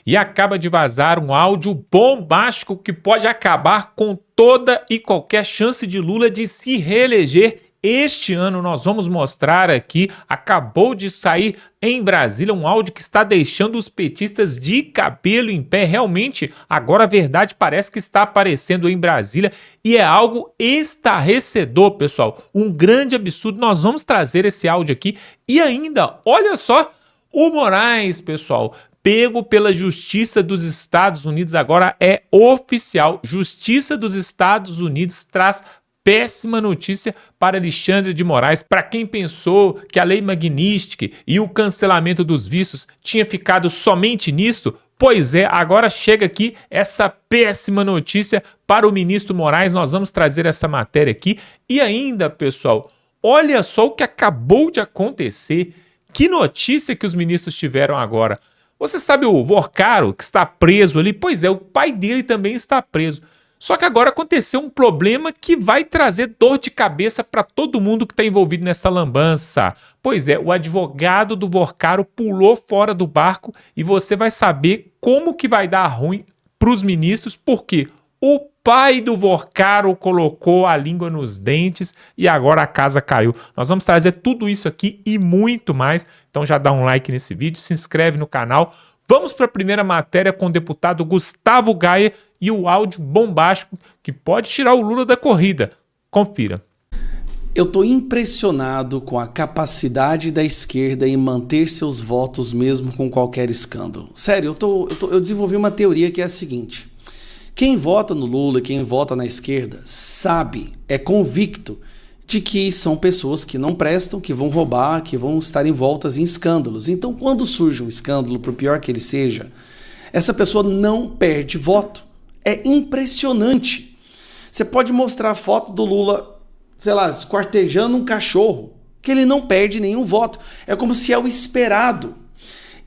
e acaba de vazar um áudio bombástico que pode acabar com toda e qualquer chance de Lula de se reeleger este ano. Nós vamos mostrar aqui, acabou de sair em Brasília um áudio que está deixando os petistas de cabelo em pé. Realmente, agora a verdade parece que está aparecendo em Brasília e é algo estarrecedor, pessoal. Um grande absurdo. Nós vamos trazer esse áudio aqui e ainda, olha só, o Moraes, pessoal, pego pela Justiça dos Estados Unidos, agora é oficial. Justiça dos Estados Unidos traz péssima notícia para Alexandre de Moraes. Para quem pensou que a Lei Magnitsky e o cancelamento dos vistos tinha ficado somente nisto, pois é, agora chega aqui essa péssima notícia para o ministro Moraes. Nós vamos trazer essa matéria aqui. E ainda, pessoal, olha só o que acabou de acontecer. Que notícia que os ministros tiveram agora. Você sabe o Vorcaro, que está preso ali? Pois é, o pai dele também está preso. Só que agora aconteceu um problema que vai trazer dor de cabeça para todo mundo que está envolvido nessa lambança. Pois é, o advogado do Vorcaro pulou fora do barco e você vai saber como que vai dar ruim para os ministros, porque o pai do Vorcaro colocou a língua nos dentes e agora a casa caiu. Nós vamos trazer tudo isso aqui e muito mais. Então já dá um like nesse vídeo, se inscreve no canal. Vamos para a primeira matéria com o deputado Gustavo Gaia e o áudio bombástico que pode tirar o Lula da corrida. Confira. Eu estou impressionado com a capacidade da esquerda em manter seus votos mesmo com qualquer escândalo. Sério, eu desenvolvi uma teoria que é a seguinte. Quem vota no Lula, quem vota na esquerda, sabe, é convicto de que são pessoas que não prestam, que vão roubar, que vão estar envoltas em escândalos. Então, quando surge um escândalo, por pior que ele seja, essa pessoa não perde voto. É impressionante. Você pode mostrar a foto do Lula, sei lá, esquartejando um cachorro, que ele não perde nenhum voto. É como se é o esperado.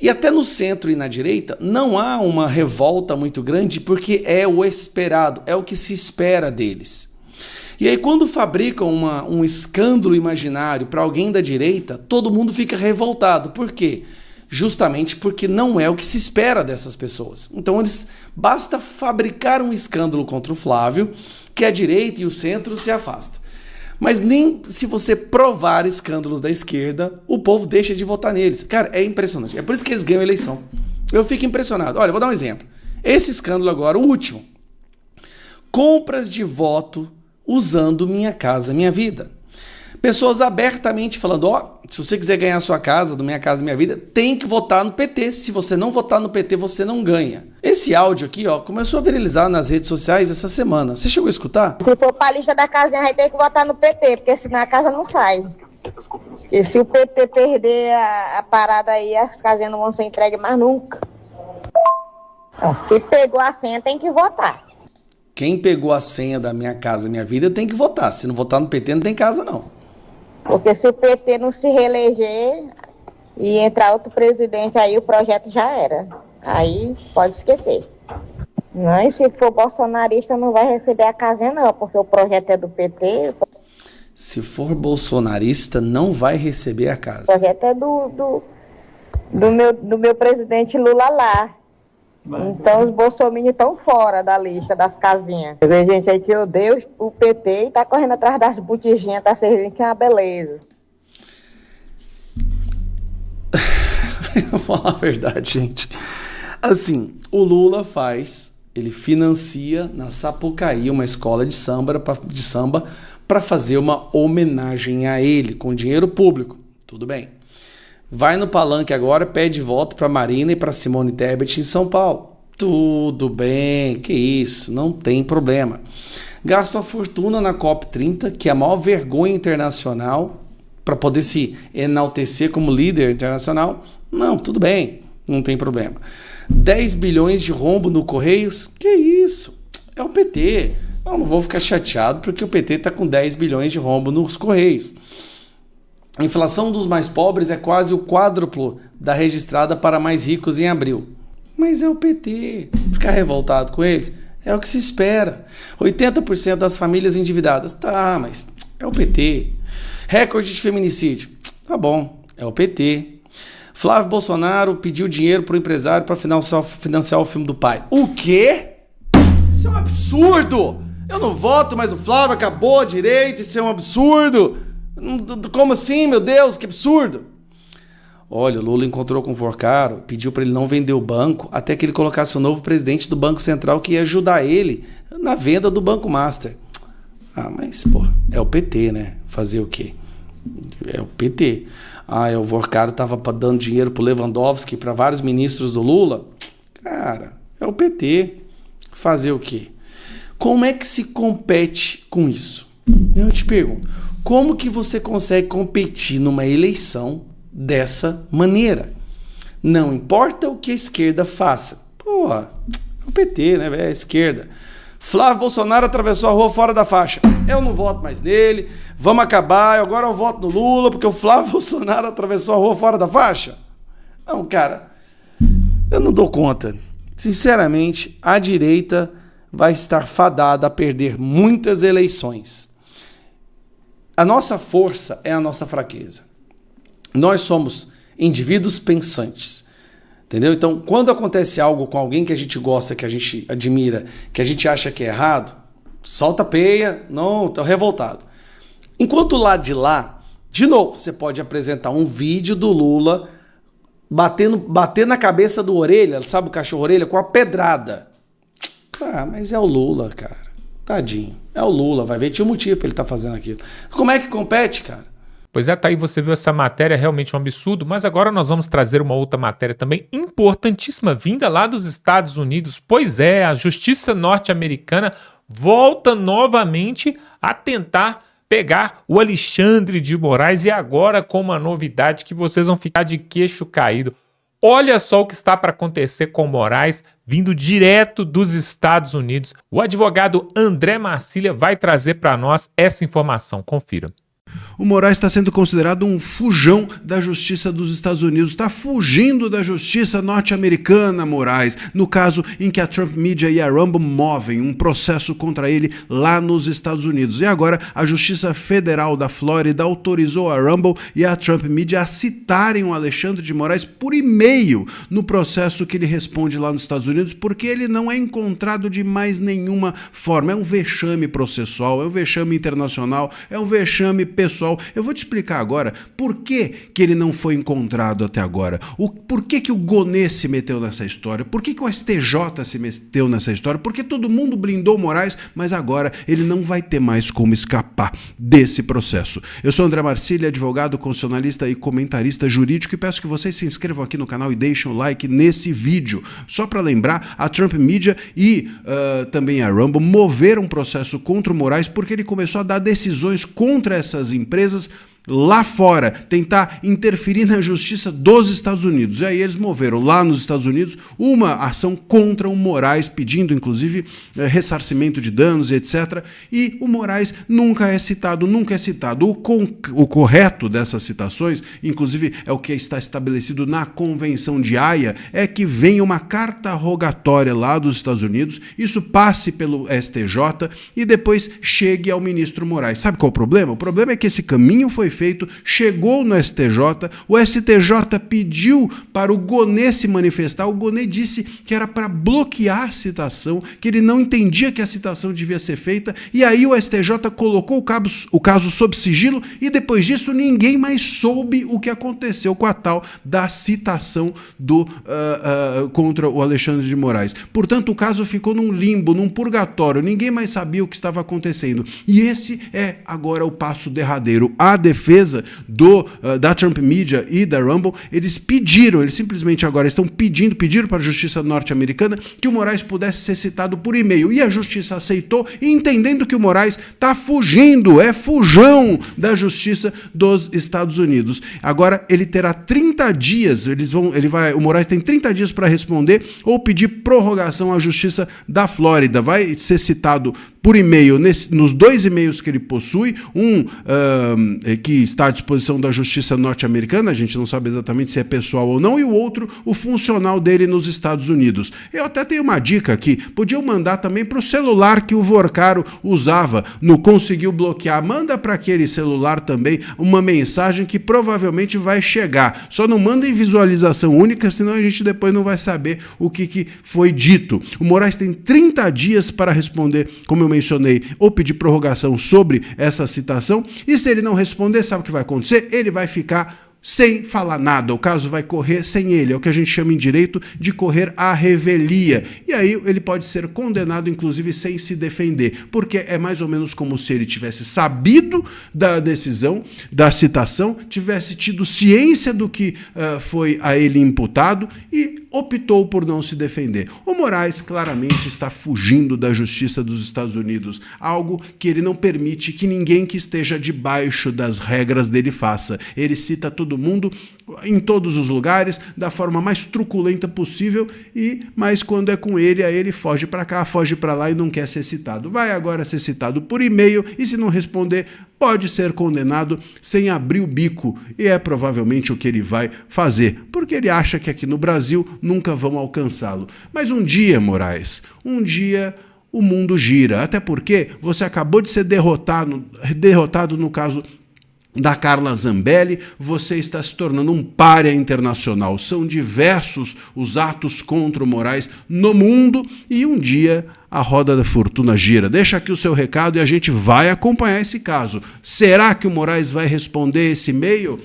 E até no centro e na direita não há uma revolta muito grande, porque é o esperado, é o que se espera deles. E aí quando fabricam um escândalo imaginário para alguém da direita, todo mundo fica revoltado. Por quê? Justamente porque não é o que se espera dessas pessoas. Então basta fabricar um escândalo contra o Flávio, que a direita e o centro se afastam. Mas nem se você provar escândalos da esquerda, o povo deixa de votar neles. Cara, é impressionante. É por isso que eles ganham a eleição. Eu fico impressionado. Olha, vou dar um exemplo. Esse escândalo agora, o último. Compras de voto usando Minha Casa Minha Vida. Pessoas abertamente falando, ó, se você quiser ganhar a sua casa, do Minha Casa Minha Vida, tem que votar no PT. Se você não votar no PT, você não ganha. Esse áudio aqui, ó, começou a viralizar nas redes sociais essa semana. Você chegou a escutar? Se for pra lista da casinha, vai ter que votar no PT, porque senão a casa não sai. E se o PT perder a parada aí, as casinhas não vão ser entregues mais nunca. Então, se pegou a senha, tem que votar. Quem pegou a senha da Minha Casa Minha Vida tem que votar. Se não votar no PT, não tem casa, não. Porque se o PT não se reeleger e entrar outro presidente, aí o projeto já era. Aí pode esquecer. Não, e se for bolsonarista, não vai receber a casinha, não, porque o projeto é do PT. Se for bolsonarista, não vai receber a casa. O projeto é do meu presidente Lula lá. Então os bolsominions estão fora da lista das casinhas. Tem gente aí que odeia o PT e tá correndo atrás das botijinhas, tá servindo que é uma beleza. Vou falar a verdade, gente. Assim, o Lula ele financia na Sapucaí uma escola de samba para fazer uma homenagem a ele com dinheiro público. Tudo bem. Vai no palanque agora, pede voto para Marina e para Simone Tebet em São Paulo. Tudo bem, que isso, não tem problema. Gasta uma fortuna na COP30, que é a maior vergonha internacional, para poder se enaltecer como líder internacional. Não, tudo bem, não tem problema. 10 bilhões de rombo no Correios? Que isso, é o PT. Não vou ficar chateado porque o PT está com 10 bilhões de rombo nos Correios. A inflação dos mais pobres é quase o quádruplo da registrada para mais ricos em abril. Mas é o PT. Ficar revoltado com eles é o que se espera. 80% das famílias endividadas. Tá, mas é o PT. Recorde de feminicídio. Tá bom, é o PT. Flávio Bolsonaro pediu dinheiro pro empresário para financiar o filme do pai. O quê? Isso é um absurdo! Eu não voto, mas o Flávio acabou a direita, isso é um absurdo! Como assim, meu Deus, que absurdo! Olha, o Lula encontrou com o Forcaro, pediu para ele não vender o banco, até que ele colocasse o novo presidente do Banco Central que ia ajudar ele na venda do Banco Master. Ah, mas, pô, é o PT, né? Fazer o quê? É o PT. O Forcaro tava dando dinheiro pro Lewandowski, para vários ministros do Lula. Cara, é o PT. Fazer o quê? Como é que se compete com isso? Eu te pergunto, como que você consegue competir numa eleição dessa maneira? Não importa o que a esquerda faça. Pô, é o PT, né, velho? É a esquerda. Flávio Bolsonaro atravessou a rua fora da faixa. Eu não voto mais nele. Vamos acabar. Agora eu voto no Lula porque o Flávio Bolsonaro atravessou a rua fora da faixa. Não, cara, eu não dou conta. Sinceramente, a direita vai estar fadada a perder muitas eleições. A nossa força é a nossa fraqueza. Nós somos indivíduos pensantes. Entendeu? Então, quando acontece algo com alguém que a gente gosta, que a gente admira, que a gente acha que é errado, solta a peia, não, tô revoltado. Enquanto lá de lá, de novo, você pode apresentar um vídeo do Lula batendo na cabeça do Orelha, sabe o cachorro Orelha, com a pedrada. Ah, mas é o Lula, cara. Tadinho. É o Lula, vai ver, tinha um motivo pra ele estar fazendo aquilo. Como é que compete, cara? Pois é, tá aí, você viu essa matéria, realmente um absurdo, mas agora nós vamos trazer uma outra matéria também importantíssima, vinda lá dos Estados Unidos. Pois é, a justiça norte-americana volta novamente a tentar pegar o Alexandre de Moraes e agora com uma novidade que vocês vão ficar de queixo caído. Olha só o que está para acontecer com Moraes, vindo direto dos Estados Unidos. O advogado André Marcília vai trazer para nós essa informação, confira. O Moraes está sendo considerado um fujão da justiça dos Estados Unidos. Está fugindo da justiça norte-americana, Moraes, no caso em que a Trump Media e a Rumble movem um processo contra ele lá nos Estados Unidos. E agora a Justiça Federal da Flórida autorizou a Rumble e a Trump Media a citarem o Alexandre de Moraes por e-mail no processo que ele responde lá nos Estados Unidos, porque ele não é encontrado de mais nenhuma forma. É um vexame processual, é um vexame internacional, é um vexame pessoal. Eu vou te explicar agora por que ele não foi encontrado até agora. Por que o Gonê se meteu nessa história? Por que o STJ se meteu nessa história? Porque todo mundo blindou o Moraes, mas agora ele não vai ter mais como escapar desse processo. Eu sou André Marcília, advogado, constitucionalista e comentarista jurídico, e peço que vocês se inscrevam aqui no canal e deixem o like nesse vídeo. Só para lembrar, a Trump Media e também a Rumble moveram um processo contra o Moraes porque ele começou a dar decisões contra essas empresas lá fora, tentar interferir na justiça dos Estados Unidos. E aí eles moveram lá nos Estados Unidos uma ação contra o Moraes, pedindo inclusive ressarcimento de danos e etc. E o Moraes nunca é citado. O correto dessas citações, inclusive é o que está estabelecido na Convenção de Haia, é que venha uma carta rogatória lá dos Estados Unidos, isso passe pelo STJ e depois chegue ao ministro Moraes. Sabe qual é o problema? O problema é que esse caminho foi feito, chegou no STJ, o STJ pediu para o Gonê se manifestar, o Gonê disse que era para bloquear a citação, que ele não entendia que a citação devia ser feita, e aí o STJ colocou o caso sob sigilo, e depois disso ninguém mais soube o que aconteceu com a tal da citação contra o Alexandre de Moraes. Portanto, o caso ficou num limbo, num purgatório, ninguém mais sabia o que estava acontecendo, e esse é agora o passo derradeiro. A defesa da Trump Media e da Rumble, eles simplesmente agora pediram para a justiça norte-americana que o Moraes pudesse ser citado por e-mail, e a justiça aceitou, entendendo que o Moraes está fugindo, é fujão da justiça dos Estados Unidos. Agora ele terá 30 dias, o Moraes tem 30 dias para responder ou pedir prorrogação à justiça da Flórida. Vai ser citado por e-mail, nos 2 e-mails que ele possui, um que está à disposição da Justiça norte-americana, a gente não sabe exatamente se é pessoal ou não, e o outro, o funcional dele nos Estados Unidos. Eu até tenho uma dica aqui, podiam mandar também para o celular que o Vorcaro usava, no Conseguiu Bloquear, manda para aquele celular também uma mensagem que provavelmente vai chegar. Só não manda em visualização única, senão a gente depois não vai saber o que foi dito. O Moraes tem 30 dias para responder, como eu mencionei, ou pedir prorrogação sobre essa citação, e se ele não responder, sabe o que vai acontecer? Ele vai ficar sem falar nada, o caso vai correr sem ele, é o que a gente chama em direito de correr à revelia, e aí ele pode ser condenado inclusive sem se defender, porque é mais ou menos como se ele tivesse sabido da decisão, da citação, tivesse tido ciência do que foi a ele imputado e optou por não se defender. O Moraes claramente está fugindo da justiça dos Estados Unidos, algo que ele não permite que ninguém que esteja debaixo das regras dele faça. Ele cita todo mundo em todos os lugares, da forma mais truculenta possível, mas quando é com ele, aí ele foge para cá, foge para lá e não quer ser citado. Vai agora ser citado por e-mail e se não responder, pode ser condenado sem abrir o bico, e é provavelmente o que ele vai fazer, porque ele acha que aqui no Brasil nunca vão alcançá-lo. Mas um dia, Moraes, o mundo gira, até porque você acabou de ser derrotado no caso da Carla Zambelli, você está se tornando um pária internacional. São diversos os atos contra o Moraes no mundo e um dia a roda da fortuna gira. Deixa aqui o seu recado e a gente vai acompanhar esse caso. Será que o Moraes vai responder esse e-mail?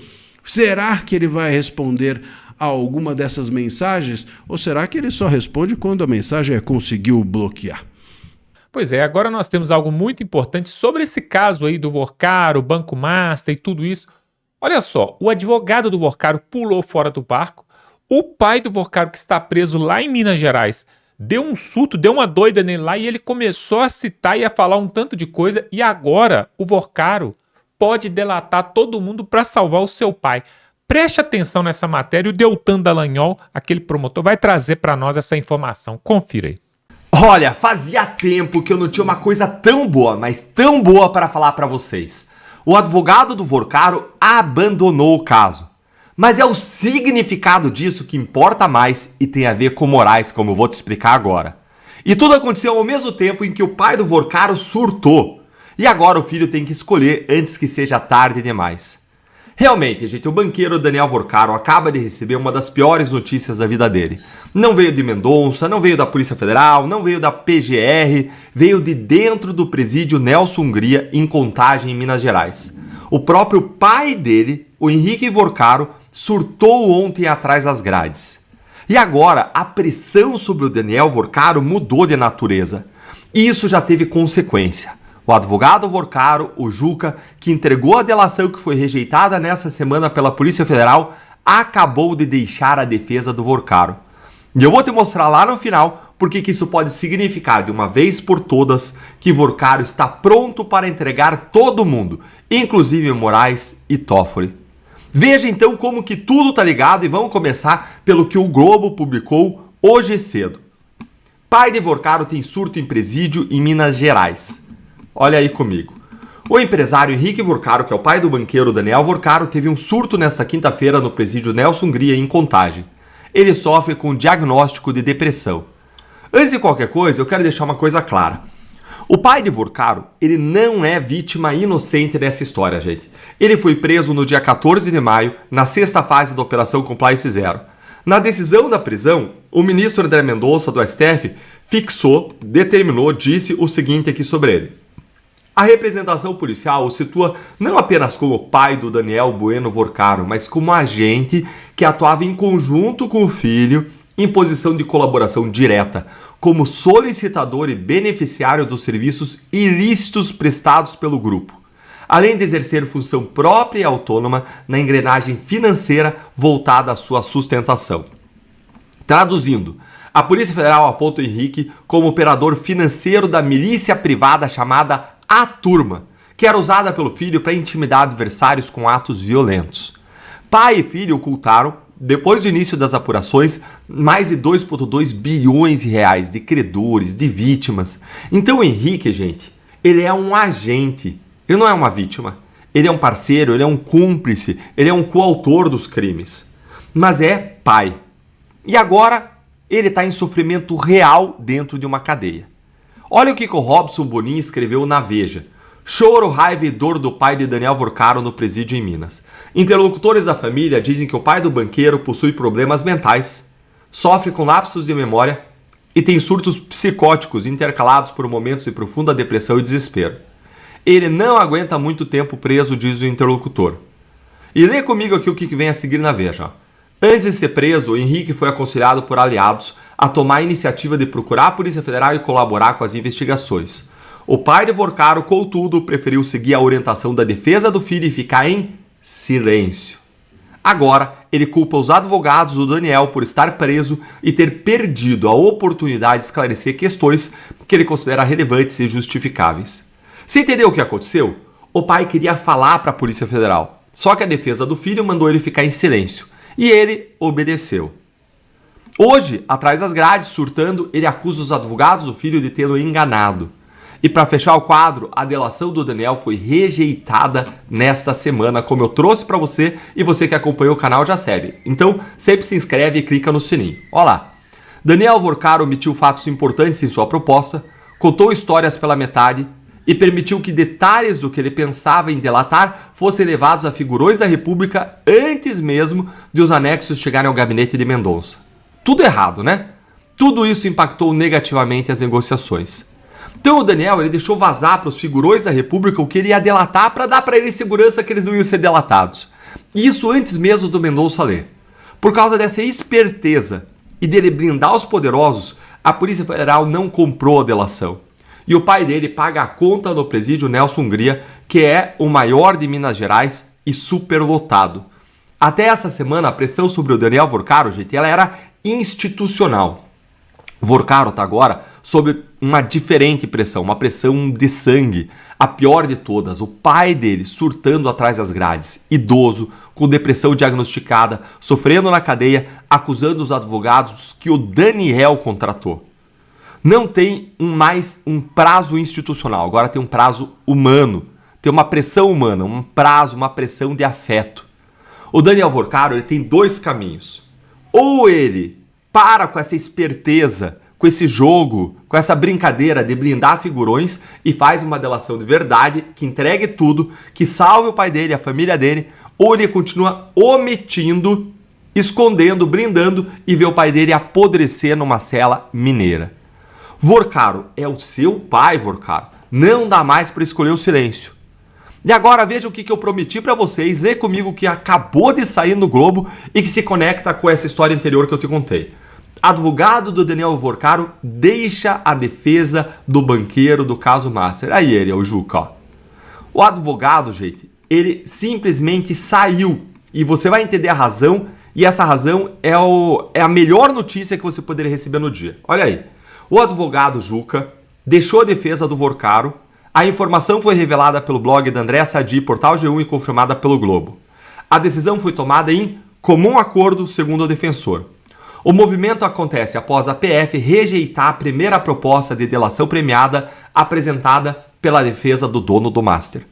Será que ele vai responder a alguma dessas mensagens? Ou será que ele só responde quando a mensagem conseguiu bloquear? Pois é, agora nós temos algo muito importante sobre esse caso aí do Vorcaro, Banco Master e tudo isso. Olha só, o advogado do Vorcaro pulou fora do barco, o pai do Vorcaro, que está preso lá em Minas Gerais, deu um surto, deu uma doida nele lá e ele começou a citar e a falar um tanto de coisa, e agora o Vorcaro pode delatar todo mundo para salvar o seu pai. Preste atenção nessa matéria, o Deltan Dallagnol, aquele promotor, vai trazer para nós essa informação. Confira aí. Olha, fazia tempo que eu não tinha uma coisa tão boa, mas tão boa para falar para vocês. O advogado do Vorcaro abandonou o caso. Mas é o significado disso que importa mais e tem a ver com Moraes, como eu vou te explicar agora. E tudo aconteceu ao mesmo tempo em que o pai do Vorcaro surtou. E agora o filho tem que escolher antes que seja tarde demais. Realmente, gente, o banqueiro Daniel Vorcaro acaba de receber uma das piores notícias da vida dele. Não veio de Mendonça, não veio da Polícia Federal, não veio da PGR, veio de dentro do presídio Nelson Hungria, em Contagem, em Minas Gerais. O próprio pai dele, o Henrique Vorcaro, surtou ontem atrás das grades. E agora, a pressão sobre o Daniel Vorcaro mudou de natureza. E isso já teve consequência. O advogado Vorcaro, o Juca, que entregou a delação que foi rejeitada nessa semana pela Polícia Federal, acabou de deixar a defesa do Vorcaro. E eu vou te mostrar lá no final porque que isso pode significar de uma vez por todas que Vorcaro está pronto para entregar todo mundo, inclusive Moraes e Toffoli. Veja então como que tudo tá ligado e vamos começar pelo que o Globo publicou hoje cedo. Pai de Vorcaro tem surto em presídio em Minas Gerais. Olha aí comigo. O empresário Henrique Vorcaro, que é o pai do banqueiro Daniel Vorcaro, teve um surto nesta quinta-feira no presídio Nelson Hungria, em Contagem. Ele sofre com diagnóstico de depressão. Antes de qualquer coisa, eu quero deixar uma coisa clara. O pai de Vorcaro, ele não é vítima inocente dessa história, gente. Ele foi preso no dia 14 de maio, na sexta fase da Operação Compliance Zero. Na decisão da prisão, o ministro André Mendonça, do STF, disse o seguinte aqui sobre ele. A representação policial o situa não apenas como pai do Daniel Bueno Vorcaro, mas como agente que atuava em conjunto com o filho em posição de colaboração direta, como solicitador e beneficiário dos serviços ilícitos prestados pelo grupo, além de exercer função própria e autônoma na engrenagem financeira voltada à sua sustentação. Traduzindo, a Polícia Federal aponta o Henrique como operador financeiro da milícia privada chamada A Turma, que era usada pelo filho para intimidar adversários com atos violentos. Pai e filho ocultaram depois do início das apurações, mais de 2,2 bilhões de reais de credores, de vítimas. Então o Henrique, gente, ele é um agente, ele não é uma vítima. Ele é um parceiro, ele é um cúmplice, ele é um coautor dos crimes. Mas é pai. E agora ele está em sofrimento real dentro de uma cadeia. Olha o que o Robson Bonin escreveu na Veja. Choro, raiva e dor do pai de Daniel Vorcaro no presídio em Minas. Interlocutores da família dizem que o pai do banqueiro possui problemas mentais, sofre com lapsos de memória e tem surtos psicóticos intercalados por momentos de profunda depressão e desespero. Ele não aguenta muito tempo preso, diz o interlocutor. E lê comigo aqui o que vem a seguir na Veja. Antes de ser preso, Henrique foi aconselhado por aliados a tomar a iniciativa de procurar a Polícia Federal e colaborar com as investigações. O pai de Vorcaro, contudo, preferiu seguir a orientação da defesa do filho e ficar em silêncio. Agora, ele culpa os advogados do Daniel por estar preso e ter perdido a oportunidade de esclarecer questões que ele considera relevantes e justificáveis. Você entendeu o que aconteceu? O pai queria falar para a Polícia Federal, só que a defesa do filho mandou ele ficar em silêncio. E ele obedeceu. Hoje, atrás das grades, surtando, ele acusa os advogados do filho de tê-lo enganado. E para fechar o quadro, a delação do Daniel foi rejeitada nesta semana, como eu trouxe para você, e você que acompanhou o canal já sabe. Então, sempre se inscreve e clica no sininho. Olha lá. Daniel Vorcaro omitiu fatos importantes em sua proposta, contou histórias pela metade e permitiu que detalhes do que ele pensava em delatar fossem levados a figurões da República antes mesmo de os anexos chegarem ao gabinete de Mendonça. Tudo errado, né? Tudo isso impactou negativamente as negociações. Então o Daniel ele deixou vazar para os figurões da República o que ele ia delatar para dar para eles segurança que eles não iam ser delatados. E isso antes mesmo do Mendonça ler. Por causa dessa esperteza e dele blindar os poderosos, a Polícia Federal não comprou a delação. E o pai dele paga a conta no presídio Nelson Hungria, que é o maior de Minas Gerais e superlotado. Até essa semana, a pressão sobre o Daniel Vorcaro, gente, ela era institucional. Vorcaro está agora sob uma diferente pressão, uma pressão de sangue, a pior de todas. O pai dele surtando atrás das grades, idoso, com depressão diagnosticada, sofrendo na cadeia, acusando os advogados que o Daniel contratou. Não tem mais um prazo institucional, agora tem um prazo humano, tem uma pressão humana, um prazo, uma pressão de afeto. O Daniel Vorcaro ele tem dois caminhos. Ou ele para com essa esperteza, com esse jogo, com essa brincadeira de blindar figurões e faz uma delação de verdade, que entregue tudo, que salve o pai dele, a família dele, ou ele continua omitindo, escondendo, blindando e vê o pai dele apodrecer numa cela mineira. Vorcaro é o seu pai, Vorcaro. Não dá mais para escolher o silêncio. E agora veja o que eu prometi para vocês. Lê comigo o que acabou de sair no Globo e que se conecta com essa história anterior que eu te contei. Advogado do Daniel Vorcaro deixa a defesa do banqueiro do caso Master. Aí ele, é o Juca, ó. O advogado, gente, ele simplesmente saiu. E você vai entender a razão. E essa razão é a melhor notícia que você poderia receber no dia. Olha aí. O advogado Juca deixou a defesa do Vorcaro. A informação foi revelada pelo blog da Andréa Sadi, Portal G1 e confirmada pelo Globo. A decisão foi tomada em comum acordo, segundo o defensor. O movimento acontece após a PF rejeitar a primeira proposta de delação premiada apresentada pela defesa do dono do Master.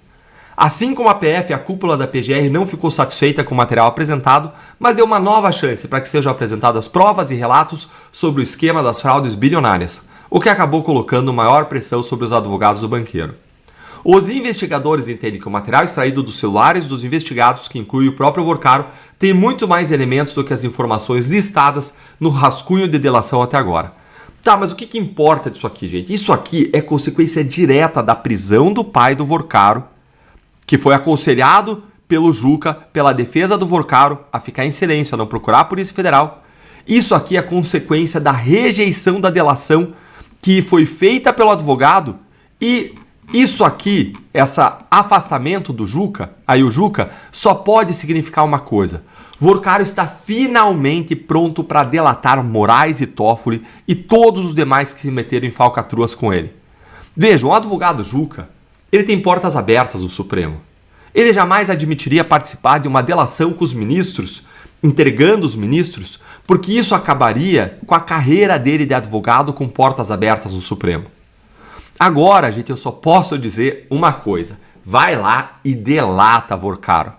Assim como a PF, a cúpula da PGR não ficou satisfeita com o material apresentado, mas deu uma nova chance para que sejam apresentadas provas e relatos sobre o esquema das fraudes bilionárias, o que acabou colocando maior pressão sobre os advogados do banqueiro. Os investigadores entendem que o material extraído dos celulares dos investigados, que inclui o próprio Vorcaro, tem muito mais elementos do que as informações listadas no rascunho de delação até agora. Tá, mas o que importa disso aqui, gente? Isso aqui é consequência direta da prisão do pai do Vorcaro, que foi aconselhado pelo Juca, pela defesa do Vorcaro, a ficar em silêncio, a não procurar a Polícia Federal. Isso aqui é consequência da rejeição da delação que foi feita pelo advogado e isso aqui, esse afastamento do Juca, aí o Juca, só pode significar uma coisa. Vorcaro está finalmente pronto para delatar Moraes e Toffoli e todos os demais que se meteram em falcatruas com ele. Vejam, o advogado Juca, ele tem portas abertas no Supremo. Ele jamais admitiria participar de uma delação com os ministros entregando os ministros, porque isso acabaria com a carreira dele de advogado com portas abertas no Supremo. Agora, gente, eu só posso dizer uma coisa. Vai lá e delata Vorcaro.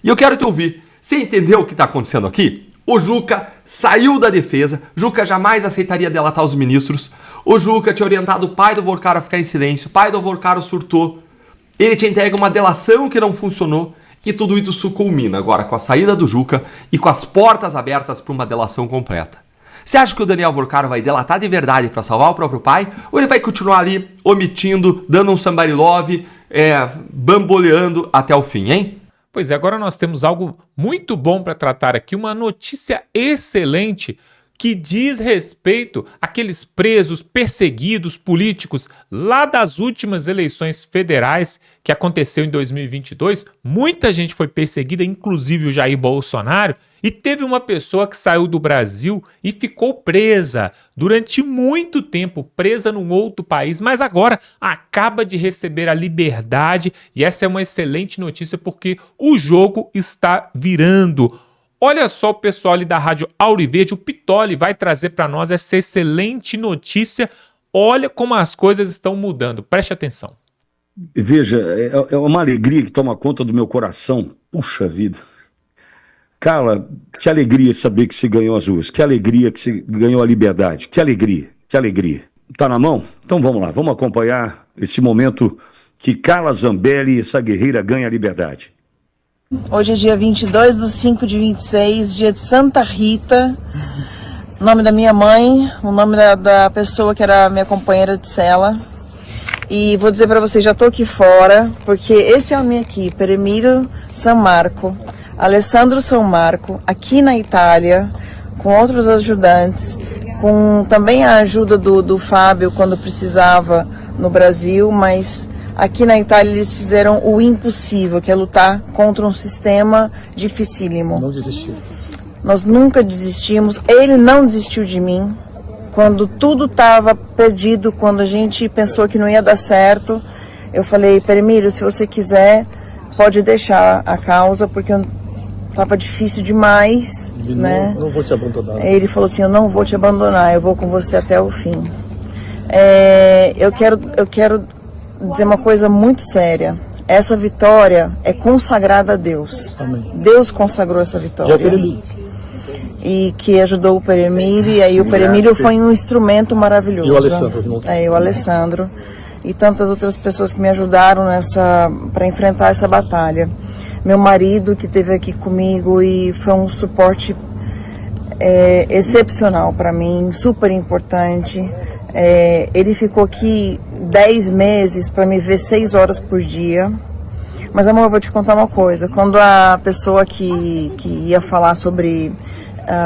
E eu quero te ouvir. Você entendeu o que está acontecendo aqui? O Juca saiu da defesa. Juca jamais aceitaria delatar os ministros. O Juca tinha orientado o pai do Vorcaro a ficar em silêncio. O pai do Vorcaro surtou. Ele te entrega uma delação que não funcionou. E tudo isso culmina agora com a saída do Juca e com as portas abertas para uma delação completa. Você acha que o Daniel Vorcaro vai delatar de verdade para salvar o próprio pai? Ou ele vai continuar ali omitindo, dando um somebody love, bamboleando até o fim, hein? Pois é, agora nós temos algo muito bom para tratar aqui, uma notícia excelente que diz respeito àqueles presos, perseguidos políticos lá das últimas eleições federais que aconteceu em 2022. Muita gente foi perseguida, inclusive o Jair Bolsonaro, e teve uma pessoa que saiu do Brasil e ficou presa durante muito tempo, presa num outro país, mas agora acaba de receber a liberdade e essa é uma excelente notícia porque o jogo está virando. Olha só o pessoal ali da Rádio Auriverde, o Pitoli vai trazer para nós essa excelente notícia. Olha como as coisas estão mudando, preste atenção. Veja, é uma alegria que toma conta do meu coração. Puxa vida. Carla, que alegria saber que se ganhou as ruas, que alegria que se ganhou a liberdade, que alegria, que alegria. Tá na mão? Então vamos lá, vamos acompanhar esse momento que Carla Zambelli, essa guerreira, ganha a liberdade. Hoje é dia 22/5/26, dia de Santa Rita, o nome da minha mãe, o nome da pessoa que era minha companheira de cela. E vou dizer para vocês, já tô aqui fora, porque esse homem aqui, Peremiro San Marco, Alessandro San Marco, aqui na Itália, com outros ajudantes, com também a ajuda do Fábio quando precisava no Brasil, mas aqui na Itália eles fizeram o impossível, que é lutar contra um sistema dificílimo. Não desistiu. Nós nunca desistimos, ele não desistiu de mim. Quando tudo estava perdido, quando a gente pensou que não ia dar certo, eu falei, Peremiro, se você quiser, pode deixar a causa, porque estava difícil demais, né? Não vou te abandonar. Ele falou assim, eu não vou te abandonar, eu vou com você até o fim. Eu quero dizer uma coisa muito séria. Essa vitória é consagrada a Deus. Amém. Deus consagrou essa vitória. E que ajudou o Peremiro, e aí o Peremiro foi um instrumento maravilhoso. E o Alessandro junto. E o Alessandro. E tantas outras pessoas que me ajudaram para enfrentar essa batalha. Meu marido que esteve aqui comigo e foi um suporte excepcional para mim, super importante. Ele ficou aqui 10 meses para me ver 6 horas por dia. Mas, amor, eu vou te contar uma coisa. Quando a pessoa que ia falar sobre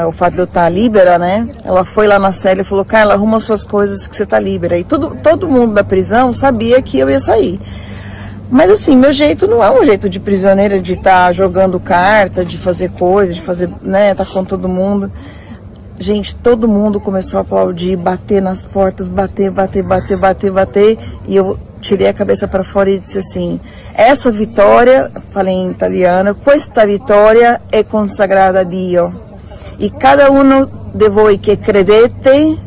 o fato de eu estar líbera, né? Ela foi lá na cela e falou, Carla, arruma suas coisas que você está líbera. E todo mundo da prisão sabia que eu ia sair. Mas assim, meu jeito não é um jeito de prisioneira, de estar jogando carta, de fazer coisas, de fazer, né, tá com todo mundo. Gente, todo mundo começou a aplaudir, bater nas portas, bater. E eu tirei a cabeça para fora e disse assim, essa vitória, falei em italiano, questa vittoria è consagrata a Dio. E cada uno de voi che credete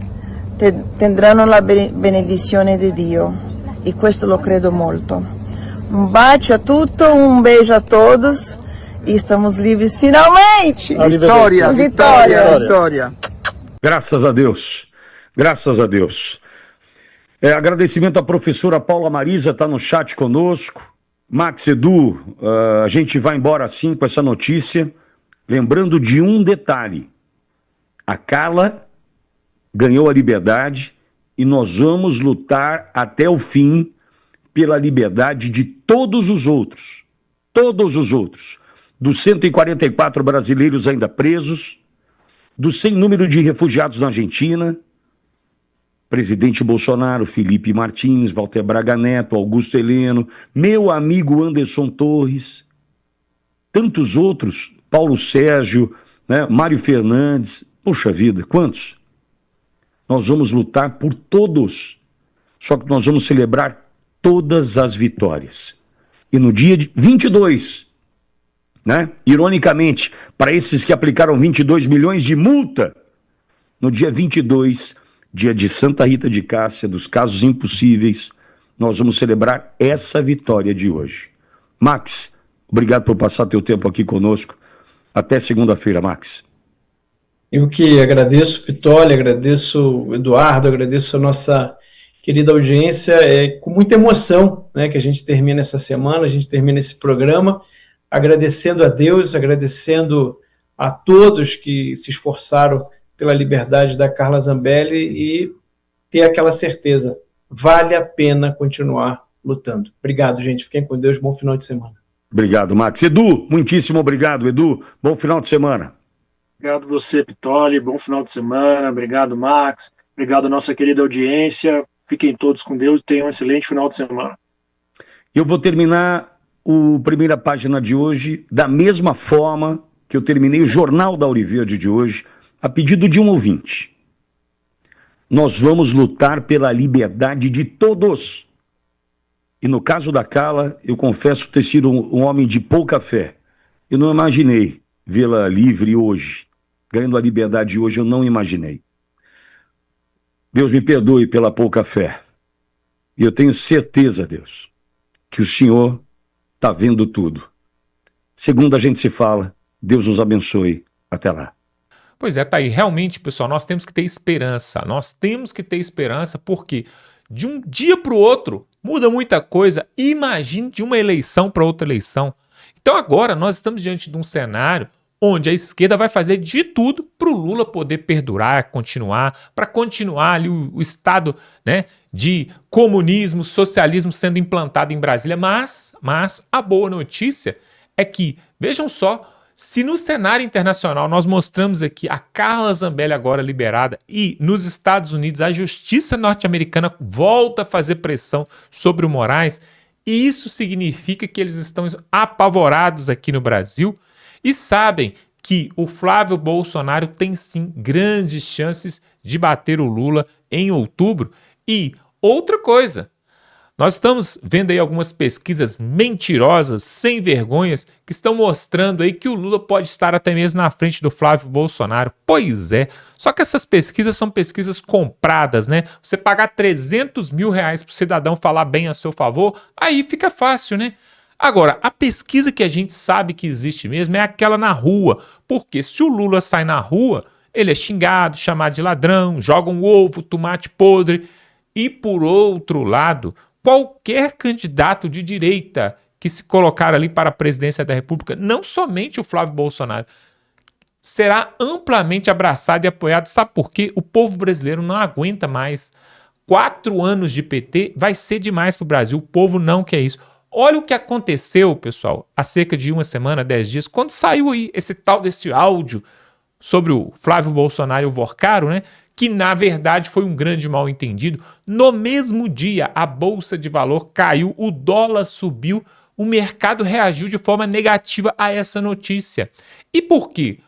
tendranno la benedizione di Dio. E questo lo credo molto. Um bacio a tudo, um beijo a todos e estamos livres finalmente! Vitória! Vitória! Graças a Deus, graças a Deus. Agradecimento à professora Paula Marisa, está no chat conosco. Max, Edu, a gente vai embora assim com essa notícia, lembrando de um detalhe. A Carla ganhou a liberdade e nós vamos lutar até o fim pela liberdade de todos os outros, dos 144 brasileiros ainda presos, do sem número de refugiados na Argentina, presidente Bolsonaro, Felipe Martins, Walter Braga Neto, Augusto Heleno, meu amigo Anderson Torres, tantos outros, Paulo Sérgio, né, Mário Fernandes, poxa vida, quantos? Nós vamos lutar por todos, só que nós vamos celebrar todas as vitórias. E no dia 22, né? Ironicamente, para esses que aplicaram 22 milhões de multa, no dia 22, dia de Santa Rita de Cássia, dos casos impossíveis, nós vamos celebrar essa vitória de hoje. Max, obrigado por passar teu tempo aqui conosco. Até segunda-feira, Max. Eu que agradeço, Pitoli, agradeço o Eduardo, agradeço a nossa querida audiência. É com muita emoção, né, que a gente termina essa semana, a gente termina esse programa, agradecendo a Deus, agradecendo a todos que se esforçaram pela liberdade da Carla Zambelli e ter aquela certeza, vale a pena continuar lutando. Obrigado, gente. Fiquem com Deus. Bom final de semana. Obrigado, Max. Edu, muitíssimo obrigado, Edu. Bom final de semana. Obrigado você, Pitoli. Bom final de semana. Obrigado, Max. Obrigado à nossa querida audiência. Fiquem todos com Deus e tenham um excelente final de semana. Eu vou terminar a primeira página de hoje da mesma forma que eu terminei o Jornal da Auriverde de hoje, a pedido de um ouvinte. Nós vamos lutar pela liberdade de todos. E no caso da Carla, eu confesso ter sido um homem de pouca fé. Eu não imaginei vê-la livre hoje. Ganhando a liberdade hoje, eu não imaginei. Deus me perdoe pela pouca fé. E eu tenho certeza, Deus, que o Senhor está vendo tudo. Segundo a gente se fala, Deus nos abençoe. Até lá. Pois é, tá aí. Realmente, pessoal, nós temos que ter esperança. Nós temos que ter esperança porque de um dia para o outro muda muita coisa. Imagine de uma eleição para outra eleição. Então agora nós estamos diante de um cenário onde a esquerda vai fazer de tudo para o Lula poder perdurar, para continuar ali o estado, né, de comunismo, socialismo sendo implantado em Brasília. Mas a boa notícia é que, vejam só, se no cenário internacional nós mostramos aqui a Carla Zambelli agora liberada e nos Estados Unidos a justiça norte-americana volta a fazer pressão sobre o Moraes, isso significa que eles estão apavorados aqui no Brasil e sabem que o Flávio Bolsonaro tem sim grandes chances de bater o Lula em outubro. E outra coisa, nós estamos vendo aí algumas pesquisas mentirosas, sem vergonhas, que estão mostrando aí que o Lula pode estar até mesmo na frente do Flávio Bolsonaro. Pois é, só que essas pesquisas são pesquisas compradas, né? Você pagar 300 mil reais para o cidadão falar bem a seu favor, aí fica fácil, né? Agora, a pesquisa que a gente sabe que existe mesmo é aquela na rua, porque se o Lula sai na rua, ele é xingado, chamado de ladrão, joga um ovo, tomate podre, e por outro lado, qualquer candidato de direita que se colocar ali para a presidência da República, não somente o Flávio Bolsonaro, será amplamente abraçado e apoiado. Sabe por quê? O povo brasileiro não aguenta mais. 4 anos de PT vai ser demais para o Brasil. O povo não quer isso. Olha o que aconteceu, pessoal, há cerca de uma semana, 10 dias, quando saiu aí esse tal desse áudio sobre o Flávio Bolsonaro e o Vorcaro, né? Que na verdade foi um grande mal-entendido. No mesmo dia, a Bolsa de Valor caiu, o dólar subiu, o mercado reagiu de forma negativa a essa notícia. E por quê?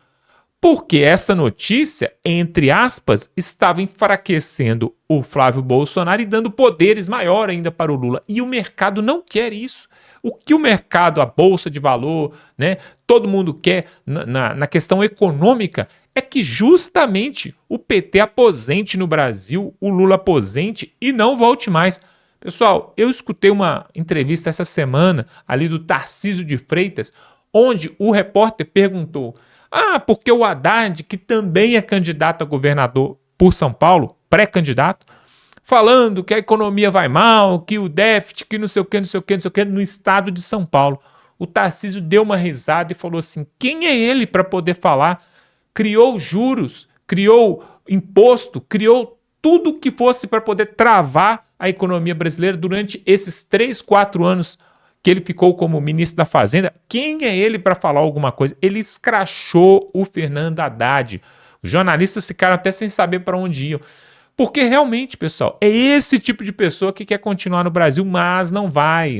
Porque essa notícia, entre aspas, estava enfraquecendo o Flávio Bolsonaro e dando poderes maior ainda para o Lula. E o mercado não quer isso. O que o mercado, a Bolsa de Valor, né, todo mundo quer na questão econômica é que justamente o PT aposente no Brasil, o Lula aposente e não volte mais. Pessoal, eu escutei uma entrevista essa semana ali do Tarcísio de Freitas, onde o repórter perguntou: porque o Haddad, que também é candidato a governador por São Paulo, pré-candidato, falando que a economia vai mal, que o déficit, que não sei o que, no estado de São Paulo. O Tarcísio deu uma risada e falou assim: quem é ele para poder falar? Criou juros, criou imposto, criou tudo que fosse para poder travar a economia brasileira durante esses 3, 4 anos que ele ficou como ministro da Fazenda. Quem é ele para falar alguma coisa? Ele escrachou o Fernando Haddad. Os jornalistas ficaram até sem saber para onde iam. Porque realmente, pessoal, é esse tipo de pessoa que quer continuar no Brasil, mas não vai.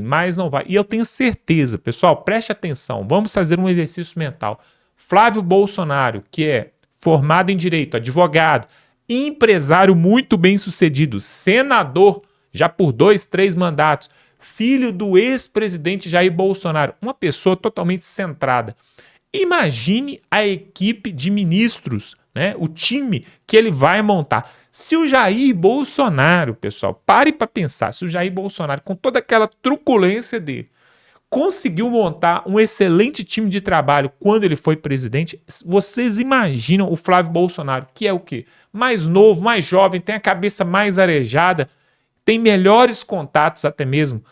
E eu tenho certeza, pessoal, preste atenção, vamos fazer um exercício mental. Flávio Bolsonaro, que é formado em direito, advogado, empresário muito bem sucedido, senador, já por 2, 3 mandatos, filho do ex-presidente Jair Bolsonaro, uma pessoa totalmente centrada. Imagine a equipe de ministros, né? O time que ele vai montar. Se o Jair Bolsonaro, pessoal, pare para pensar, se o Jair Bolsonaro, com toda aquela truculência dele, conseguiu montar um excelente time de trabalho quando ele foi presidente, vocês imaginam o Flávio Bolsonaro, que é o quê? Mais novo, mais jovem, tem a cabeça mais arejada, tem melhores contatos até mesmo,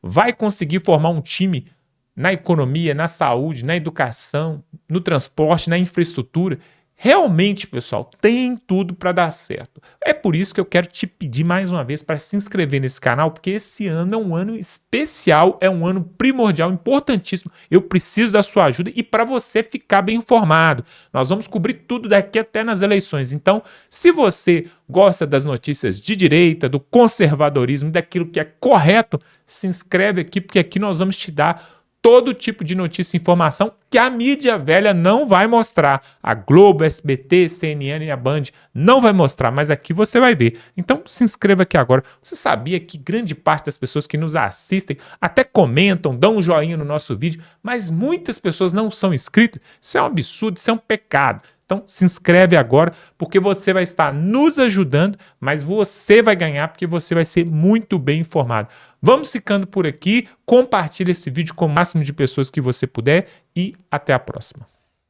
vai conseguir formar um time na economia, na saúde, na educação, no transporte, na infraestrutura. Realmente, pessoal, tem tudo para dar certo. É por isso que eu quero te pedir mais uma vez para se inscrever nesse canal, porque esse ano é um ano especial, é um ano primordial, importantíssimo. Eu preciso da sua ajuda e para você ficar bem informado. Nós vamos cobrir tudo daqui até nas eleições. Então, se você gosta das notícias de direita, do conservadorismo, daquilo que é correto, se inscreve aqui, porque aqui nós vamos te dar todo tipo de notícia e informação que a mídia velha não vai mostrar. A Globo, SBT, CNN e a Band não vai mostrar, mas aqui você vai ver. Então se inscreva aqui agora. Você sabia que grande parte das pessoas que nos assistem até comentam, dão um joinha no nosso vídeo, mas muitas pessoas não são inscritas? Isso é um absurdo, isso é um pecado. Então se inscreve agora, porque você vai estar nos ajudando, mas você vai ganhar porque você vai ser muito bem informado. Vamos ficando por aqui, compartilhe esse vídeo com o máximo de pessoas que você puder e até a próxima.